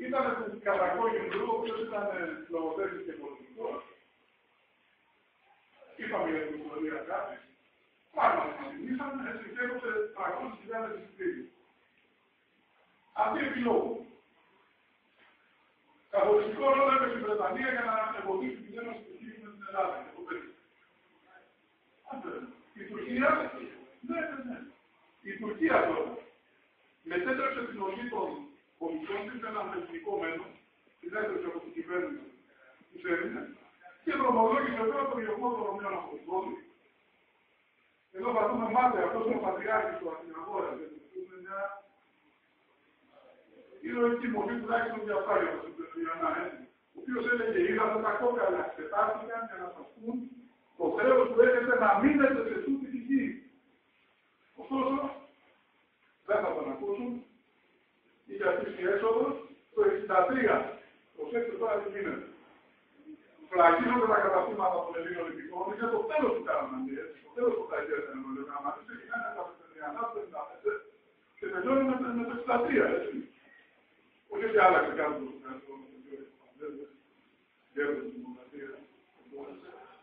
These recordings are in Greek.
Ήταν του Κατακόγινου, ο οποίος ήταν λογοτέχνης και πολιτικός. Είπαμε για την ιστορία κάτι. Πράγματι, ξεκινήσαμε, συμμετέχονται 300.000 εισιτήρια. Αντί επιλόγου. Καθοριστικό ρόλο έπαιξε η Βρετανία για να εμποδίσει την ένωση του Κύπρου με την Ελλάδα και το παιδί. Η Τουρκία, ναι. Η Τουρκία τώρα μετέτρεψε την οργή των πολιτών της σε έναν εθνικό μένος, την έτρεψε από την κυβέρνηση τους Έλληνες και δρομολόγησε τώρα τον γεγονό των Ρωμαίων από την πόλη. Εδώ θα δούμε μάταια, αυτός είναι ο πατριάρχης του Αθηναγόρας, είναι μια ηρωική μορφή τουλάχιστον διαφάγεια του Ιωαννά, ο οποίος έλεγε: είδατε τα κόκαλα, ξετάστηκαν για να σας πούν το χρέος που έχετε να μείνετε σε τούτη τη γη. Ωστόσο, δεν θα τον ακούσουν, είχε αφήσει έξοδο το 1963. Προσέξτε τώρα τι γίνεται. Φραγίζονται τα καταστήματα των Ελλήνων Ολυμπικών, είναι το τέλος του κάνανε έτσι. Το τέλος του ταγιές δεν είναι ο Αμάνης, ξεκινάνε τα 1955 και τελειώνουν με το 1963, έτσι. Όχι ότι άλλαξε κάτι το καθεστώ με τον κύριο Παπανδρέου, γέρος της Δημοκρατίας.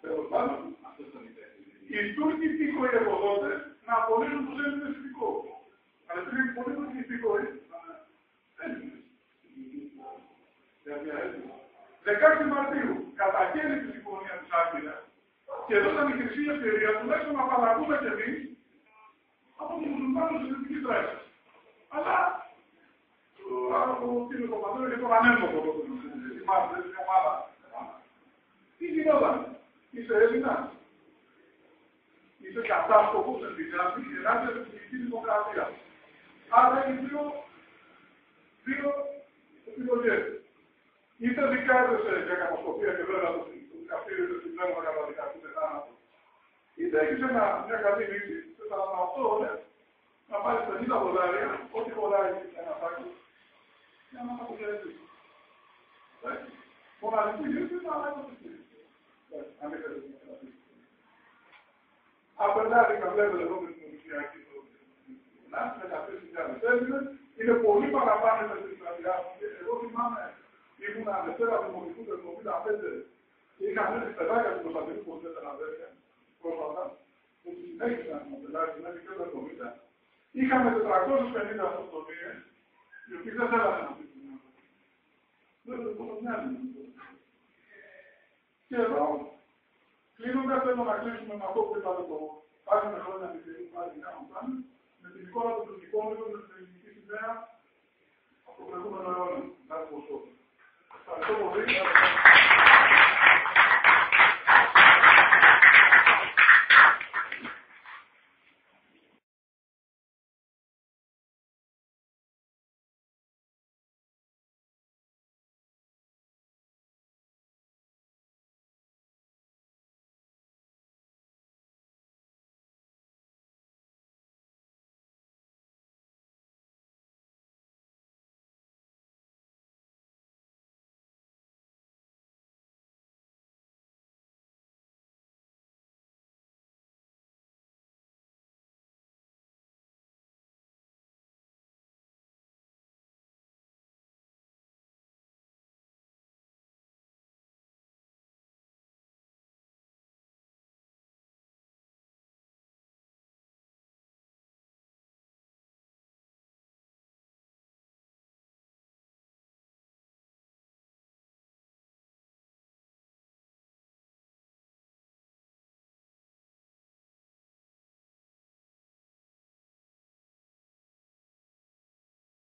Τέλος πάντων, οι Τούρκοι τύχοι εργοδότες να απολύσουν τους Έλληνες υπηκόους. Αλλά πριν απολύσουν οι υπηκόοι, Έλληνες. Για μια Έλληνα. 16 Μαρτίου, καταγγέλει τη συμφωνία της Άγκυρας και δώσαν η χρυσή ευκαιρία τουλάχιστον να παραγούμε κι εμείς από τους μουσουλμάνους της Δυτικής Τράπεζας. Αλλά ο κύριος Παπανδρέου είχε τον ανέμβοτο τότε, θυμάστε, στην ομάδα. Τι γινόταν, είσαι Έλληνας, είσαι κατάσκοπος εν τη Γάντη και ενάντια στην Τουρκική Δημοκρατία. Άρα έχει δύο επιλογές. Είτε δικάζεσαι για κατασκοπία και βέβαια το δικαστήριο του συμπλέγμα καταδικαστείτε θάνατο, είτε έχεις μια καλή λύση σε 48 ώρες να πάρεις $50, ό,τι χωράει ένα σάκο, για να αποχαιρετήσεις. Μοναδική λύση είναι να αλλάξει το συστήριο. Αν έχετε την καταδίκη. Απερνάδικα βλέπετε εδώ με την Οδυσσιακή με 14.000 Έλληνες, είναι πολύ παραπάνω με την Ιταλία. Εγώ θυμάμαι, ήμουνα Δευτέρα Δημοτικού του 1975 και είχαν έρθει παιδάκια του Κωνσταντινού που 4 αδέρφια πρόσφατα, που συνέχισαν να παιδάκια μέχρι και το 1970. Είχαμε 450 αυτοκτονίες, οι οποίοι δεν θέλανε να πει την Ελλάδα. Δεν το μοιάζει. Και εδώ, κλείνοντας, θέλω να κλείσουμε με αυτό που είπατε το πάλι χρόνια τη ζωή, πάλι να κάνουμε, με την εικόνα των τουρκικών με την ελληνική σημαία από το προηγούμενο αιώνα. Να ευχαριστώ. Ευχαριστώ πολύ.